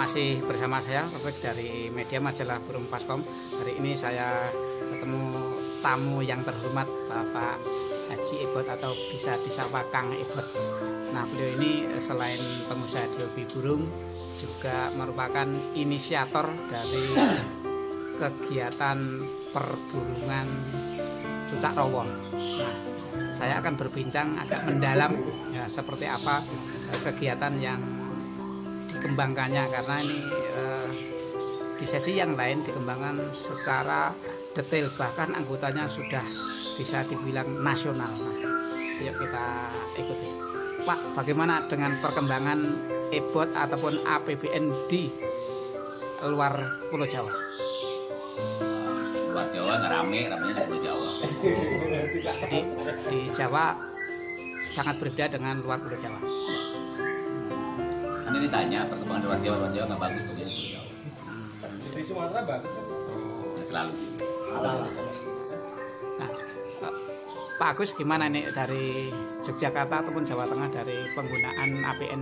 masih bersama saya Robert dari media majalah Burung Paskom. Hari ini saya ketemu tamu yang terhormat, Bapak Haji Ebot atau bisa disapa Kang Ebot. Nah, beliau ini selain pengusaha di hobi burung juga merupakan inisiator dari kegiatan perburungan Cucak Rowo. Nah, saya akan berbincang agak mendalam ya, seperti apa kegiatan yang dikembangkannya, karena ini di sesi yang lain dikembangkan secara detail, bahkan anggotanya sudah bisa dibilang nasional. Nah, yuk kita ikuti. Pak, bagaimana dengan perkembangan Ebot ataupun APBN di luar Pulau Jawa? Luar Jawa nggak ramenya di Pulau Jawa. Jadi di Jawa sangat berbeda dengan luar Pulau Jawa. Kan ini tanya perkembangan luar Jawa nggak bagus begini Pulau Jawa. Di Sumatera bagus kan? Ya, selalu. Nah, Pak Agus gimana nih dari Yogyakarta ataupun Jawa Tengah dari penggunaan APN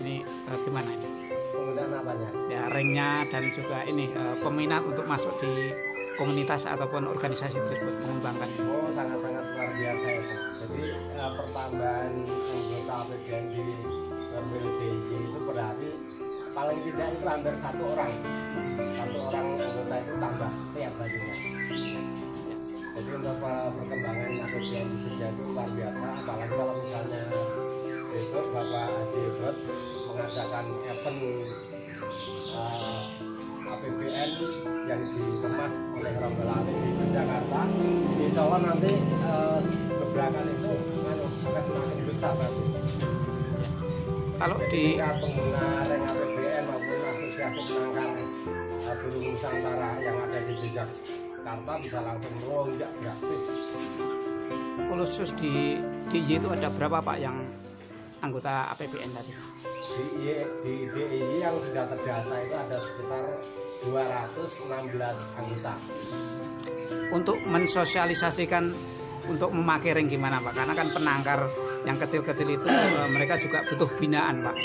ini gimana ini? Penggunaan apanya? Ya, ringnya dan juga ini peminat untuk masuk di komunitas ataupun organisasi tersebut mengembangkan. Oh, sangat-sangat luar biasa ya Pak. Jadi pertambahan anggota APBN di LBLDI itu berarti paling tidak itu hampir satu orang anggota itu tambah setiap harinya. Jadi untuk perkembangan APBN di Jogja itu luar biasa, apalagi kalau misalnya besok Bapak Haji Ebot mengadakan event APBN yang dikemas oleh Rombongan di Yogyakarta, insya Allah nanti gebrakan itu akan semakin besar nanti. Kalau di pengguna ring APBN maupun asosiasi penangkar burung Nusantara yang ada di Yogyakarta bisa langsung melonjak gratis. khusus di DIY itu ada berapa Pak yang anggota APBN tadi? Di DIY yang sudah terdata itu ada sekitar 216 anggota. Untuk mensosialisasikan untuk memakai ring gimana Pak? Karena kan penangkar yang kecil-kecil itu mereka juga butuh binaan Pak.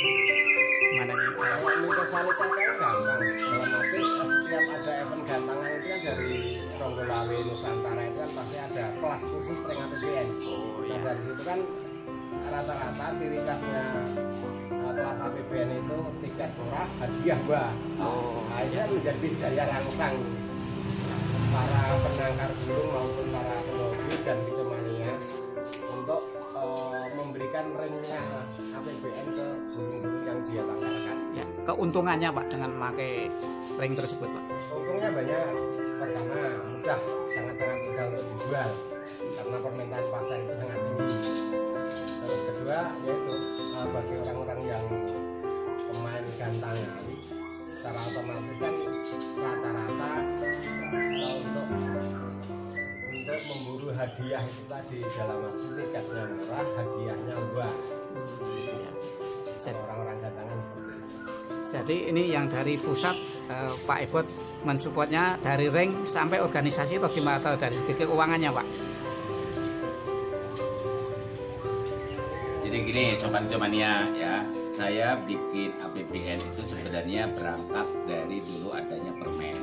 Gimana nih? Kalau sosialisasinya gampang. Dalam arti setiap ada event gantangan itu kan dari Ronggolawe Nusantara itu kan pasti ada kelas khusus ring APBN. Nah, dari situ kan rata-rata ciri khasnya kelas APBN itu tiket murah, hadiah bah. Nah, ini menjadi daya rangsang para penangkar burung maupun para pehobi dan kecemania untuk memberikan ringnya APBN ke burung-burung yang dia tangkarkan. Ya, keuntungannya Pak dengan memakai ring tersebut Pak? Untungnya banyak. Pertama, mudah, sangat-sangat mudah untuk dijual karena permintaan pasar itu sangat tinggi. Terus kedua, yaitu bagi orang-orang yang pemain gantangan, secara otomatis kan rata-rata untuk memburu hadiah itu tadi dalam arti tiketnya murah, hadiahnya luas. Orang-orang gantangan seperti itu. Jadi ini yang dari pusat Pak Ebot mensupportnya dari ring sampai organisasi atau gimana, atau dari segi keuangannya Pak? Jadi gini sobat-sobatnya ya, saya bikin APBN itu sebenarnya berangkat dari dulu adanya permen.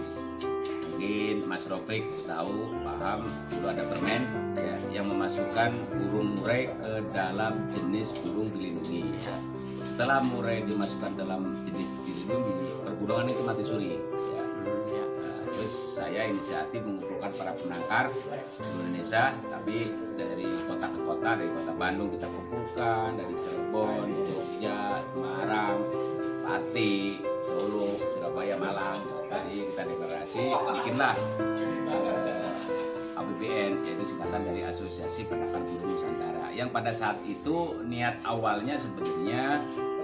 Mungkin Mas Rofik tahu, paham, dulu ada permen ya, yang memasukkan burung murai ke dalam jenis burung dilindungi ya. Setelah murai dimasukkan dalam jenis dilindungi, perburuan itu mati suri ya. Terus saya inisiatif mengumpulkan para penangkar di Indonesia, tapi dari kota ke kota, dari kota Bandung kita kumpulkan, dari Cirebon, Jogja, Semarang, Pati, Solo, Surabaya, Malang. Jadi kita deklarasi, bikinlah APBN, yaitu singkatan dari Asosiasi Penangkar Burung Nusantara. Yang pada saat itu niat awalnya sebenarnya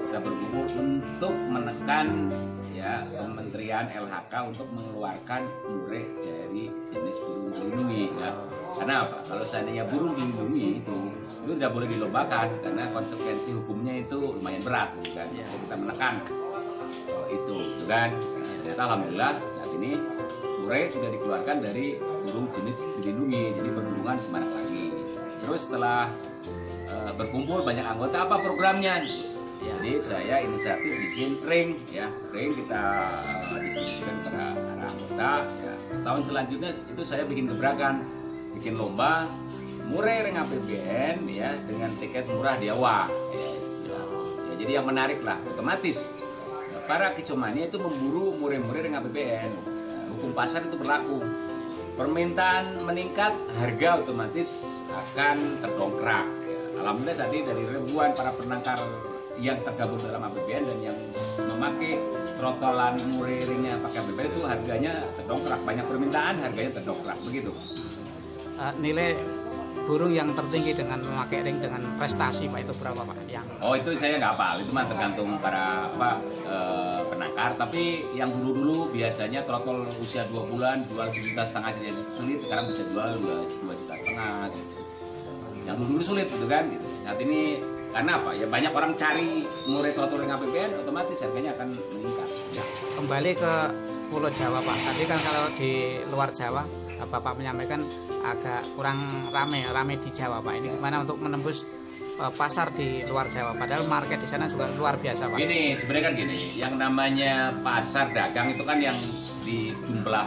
kita berkumpul untuk menekan ya Kementerian LHK untuk mengeluarkan murai dari jenis burung dilindungi ya. Karena apa? Kalau seandainya burung dilindungi itu tidak boleh dilombakan karena konsekuensi hukumnya itu lumayan berat kan. Jadi kita menekan itu kan. Ternyata alhamdulillah saat ini murai sudah dikeluarkan dari burung jenis dilindungi, jadi perlindungan semarak lagi. Terus setelah berkumpul banyak anggota, apa programnya? Ya. Jadi saya inisiatif bikin ring ya, ring kita distribusikan kepada para anggota. Ya. Setahun selanjutnya itu saya bikin gebrakan, bikin lomba murai ring APBN ya dengan tiket murah di awal. Ya, jadi yang menarik lah, otomatis para kicomania itu memburu murai-murai ring APBN. Hukum pasar itu berlaku. Permintaan meningkat, harga otomatis akan terdongkrak. Ya. Alhamdulillah saat ini dari ribuan para penangkar yang tergabung dalam APBN dan yang memakai trotolan murai ringnya pakai APBN itu harganya terdongkrak. Banyak permintaan, harganya terdongkrak. Begitu. Nilai burung yang tertinggi dengan memakai ring dengan prestasi Pak itu berapa Pak? Oh itu saya nggak hafal, itu mah tergantung para penangkar. Tapi yang dulu biasanya trotol usia 2 bulan jual 1,5 juta saja sulit, sekarang bisa jual 2,5 juta. Gitu. Yang dulu sulit gitu kan. Gitu. Saat ini karena apa? Ya banyak orang cari murai trotol ring APBN, otomatis harganya akan meningkat. Ya. Kembali ke Pulau Jawa Pak. Tadi kan kalau di luar Jawa Bapak menyampaikan agak kurang rame di Jawa Pak. Ini gimana untuk menembus pasar di luar Jawa? Padahal market di sana juga luar biasa Pak. Ini sebenarnya kan gini, yang namanya pasar dagang itu kan yang di jumlah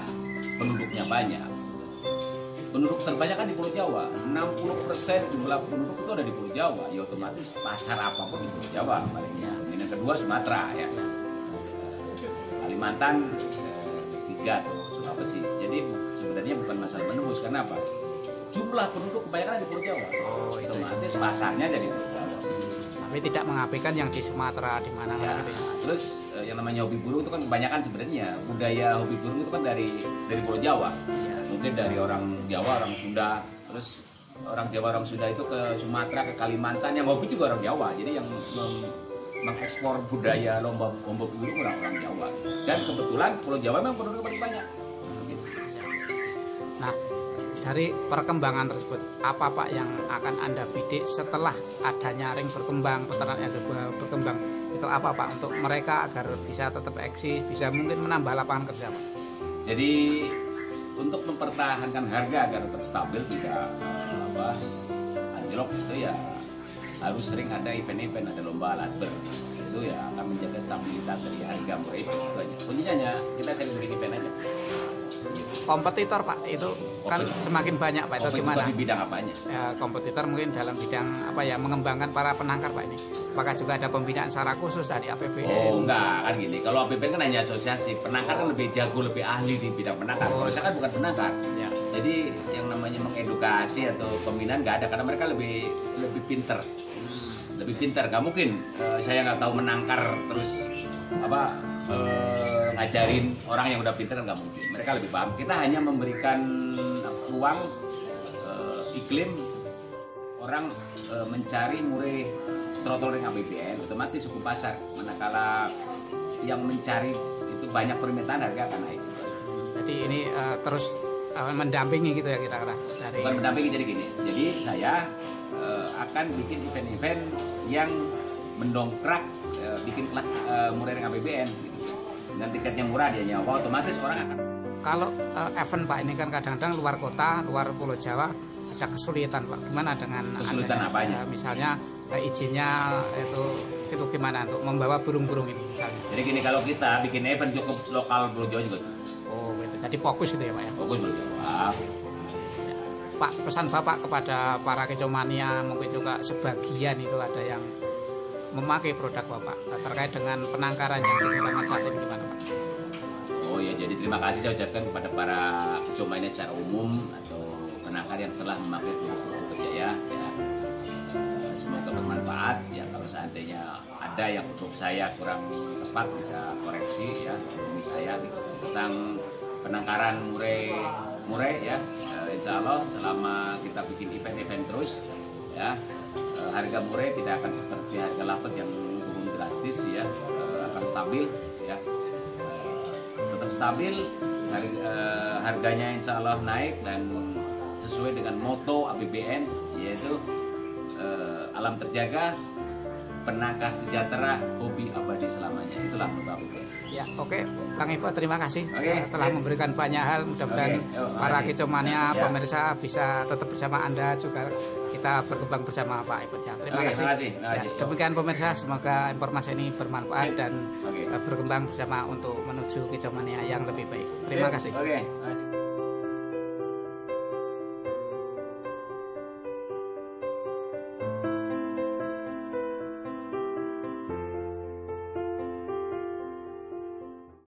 penduduknya banyak. Penduduk terbanyak kan di Pulau Jawa. 60% jumlah penduduk itu ada di Pulau Jawa. Ya otomatis pasar apapun di Pulau Jawa palingnya. Yang kedua Sumatera ya. Kalimantan 3 tuh Sulawesi. Jadi sebenarnya bukan masalah menembus, karena apa? Jumlah penduduk kebanyakan di Pulau Jawa. Otomatis pasarnya dari Pulau Jawa. Tapi tidak mengabaikan yang di Sumatera di mana Ya, gitu ya. terus yang namanya hobi burung itu kan kebanyakan sebenarnya budaya hobi burung itu kan dari Pulau Jawa. Ya. Mungkin dari orang Jawa, orang Sunda, terus orang Jawa, orang Sunda itu ke Sumatera, ke Kalimantan. Yang hobi juga orang Jawa. Jadi yang mengekspor budaya lomba burung orang Jawa. Dan kebetulan Pulau Jawa memang penduduk paling banyak. Nah, dari perkembangan tersebut, apa Pak yang akan Anda bidik setelah adanya ring berkembang, peternaknya juga berkembang? Itu apa Pak untuk mereka agar bisa tetap eksis, bisa mungkin menambah lapangan kerja Pak? Jadi untuk mempertahankan harga agar tetap stabil, tidak anjlok, itu ya harus sering ada event-event, ada lomba alat ber. Itu ya akan menjaga stabilitas dari harga murai itu aja. Kuncinya kita sering bikin event aja. Kompetitor Pak itu kan semakin banyak Pak, itu gimana? Di bidang apanya? Ya, kompetitor mungkin dalam bidang apa ya, mengembangkan para penangkar Pak ini. Apakah juga ada pembinaan secara khusus dari APBN? Oh enggak, kan gini. Kalau APBN kan hanya asosiasi, penangkar kan lebih jago, lebih ahli di bidang penangkar. Kalau saya kan bukan penangkar. Ya. Jadi yang namanya mengedukasi atau pembinaan nggak ada, karena mereka lebih pinter. Lebih pintar, nggak mungkin saya nggak tahu menangkar terus ngajarin orang yang udah pintar, nggak mungkin. Mereka lebih paham. Kita hanya memberikan ruang iklim orang mencari murai trotol ring APBN, otomatis hukum pasar. Manakala yang mencari itu banyak permintaan, harga akan naik. Jadi ini terus mendampingi gitu ya kira-kira dari. Bukan mendampingi, jadi gini. Jadi saya akan bikin event-event yang mendongkrak, bikin kelas murai ring APBN gitu. Dengan tiketnya murah dia nyawa, otomatis orang akan. Kalau event Pak ini kan kadang-kadang luar kota, luar Pulau Jawa ada kesulitan Pak. Gimana dengan Kesulitan apanya? Misalnya izinnya itu gimana untuk membawa burung-burung ini misalnya. Jadi gini, kalau kita bikin event cukup lokal Pulau Jawa juga. Oh gitu. Jadi fokus itu ya Pak ya. Fokus Pulau Jawa. Pak, pesan Bapak kepada para kicomania, mungkin juga sebagian itu ada yang memakai produk Bapak terkait dengan penangkaran yang dikembangkan saat ini gimana Pak? Oh ya, jadi terima kasih saya ucapkan kepada para kicomania secara umum atau penangkar yang telah memakai produk Berjaya. Ya. Semoga bermanfaat. Ya, kalau seandainya ada yang untuk saya kurang tepat bisa koreksi ya, hubungi saya gitu, tentang penangkaran murai ya. Insya Allah selama kita bikin event-event terus ya, harga murai tidak akan seperti harga lapet yang turun drastis ya, akan stabil ya, tetap stabil, harganya insya Allah naik dan sesuai dengan moto APBN, yaitu alam terjaga, penangkar sejahtera, hobi abadi selamanya. Itulah moto APBN. Ya, oke, Kang Ibo, terima kasih telah oke. memberikan banyak hal. Mudah-mudahan Oke, para mari. kicomania, Ya. pemirsa bisa tetap bersama Anda juga. Kita kita berkembang bersama Pak Ebot ya. Terima Oke, kasih. makasih, makasih. Ya, demikian pemirsa, semoga informasi ini bermanfaat dan Oke. berkembang bersama untuk menuju Kicomania yang lebih baik. Terima kasih. Oke, makasih.